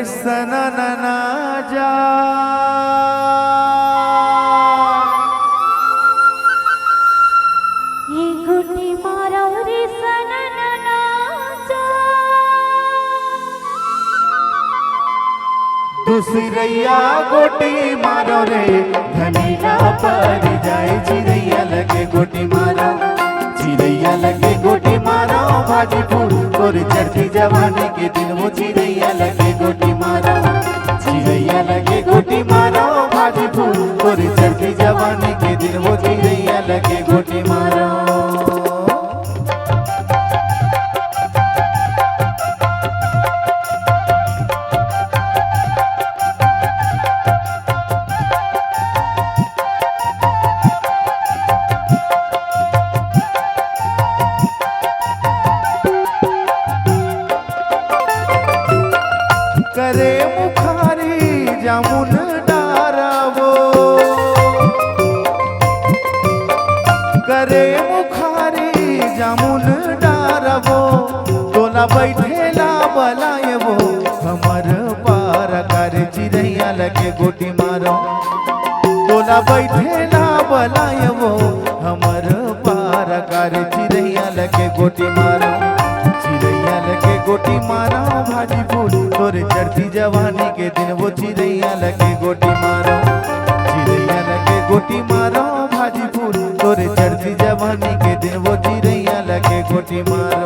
सननना जा ये गुटी मारो रे सननना जा दूसरैया गोटी मारो रे धनीला पर जाए चिड़ैया लगे गोटी मारो चिड़ैया लगे गोटी मारो भाजी फूल और चढ़ती जवानी के दिन वो चिड़ैया लगे गोटी मारो चिड़ैया लगे गोटी मारो भाजी फूल और चढ़ती जवानी के दिन वो चिड़ैया लगे गोटी मारो। करे मुखारी जामुन डारवो करे मुखारी जामुन डारवो तोला बैठेला बलायवो हमर पार कर चिड़ैया लगे गोटी मारो तोला बैठेला बलायवो हमर पार कर चिड़ैया लगे गोटी मारो चिड़ैया लगे गोटी मारो भाजी फूल तोरे चढ़ती जवानी के दिन वो चिड़ैया लगे गोटी मारो चिड़ैया लगे गोटी मारो भाजी फूल तोरे चढ़ती जवानी के दिन वो चिड़ैया लगे गोटी मारो।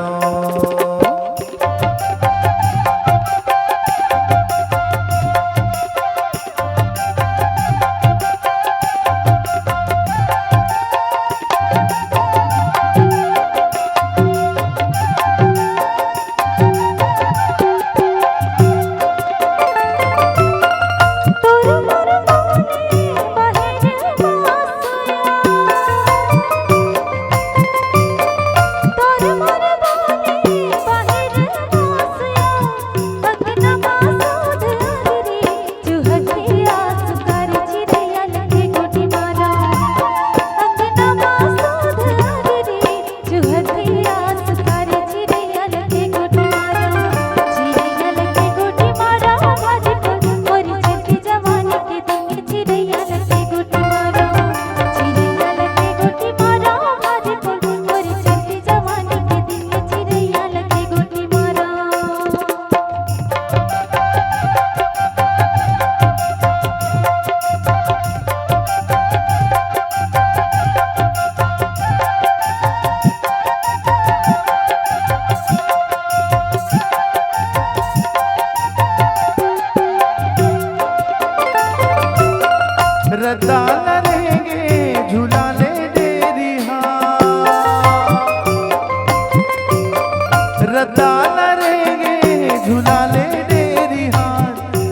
रताल रहेंगे झूला ले डेरी रताल रहेंगे झूला ले डेरी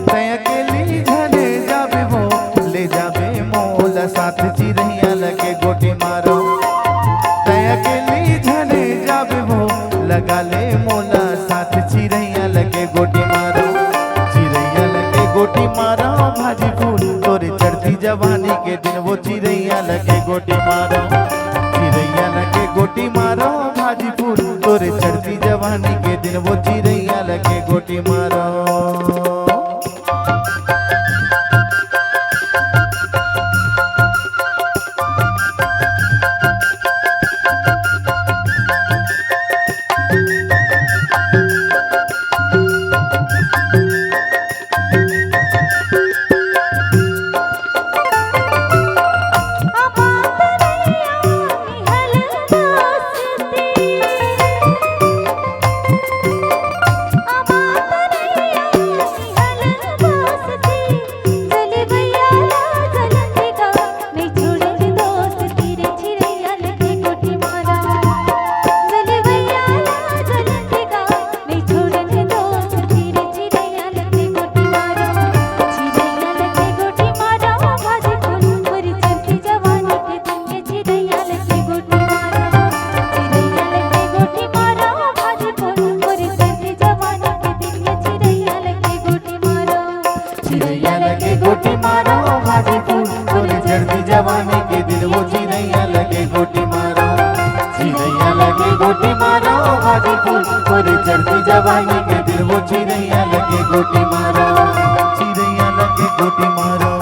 तय अकेली झले जाबे वो ले जाबे मोला साथ चिड़ैया लगे गोटी मारो तय अकेली झले जाबे वो लगा ले मोला साथ चिड़ैया लगे गोटी मारो चिड़ैया लगे गोटी मारो भाजी फूल तोरे चढ़ती जवानी के दिन वो चिड़ैया लगे गोटी मारो चिड़ैया लगे गोटी मारो भाजी फूल तोरे चढ़ती जवानी के दिन वो चिड़ैया लगे गोटी मारो। चिड़ैया लगे गोटी मारो भाजी फूल तोरे चढ़ती जवानी के दिल वो चिड़ैया लगे गोटी मारो चिड़ैया लगे गोटी मारो भाजी फूल तोरे चढ़ती जवानी के दिल वो चिड़ैया लगे गोटी मारो। गोटी मारो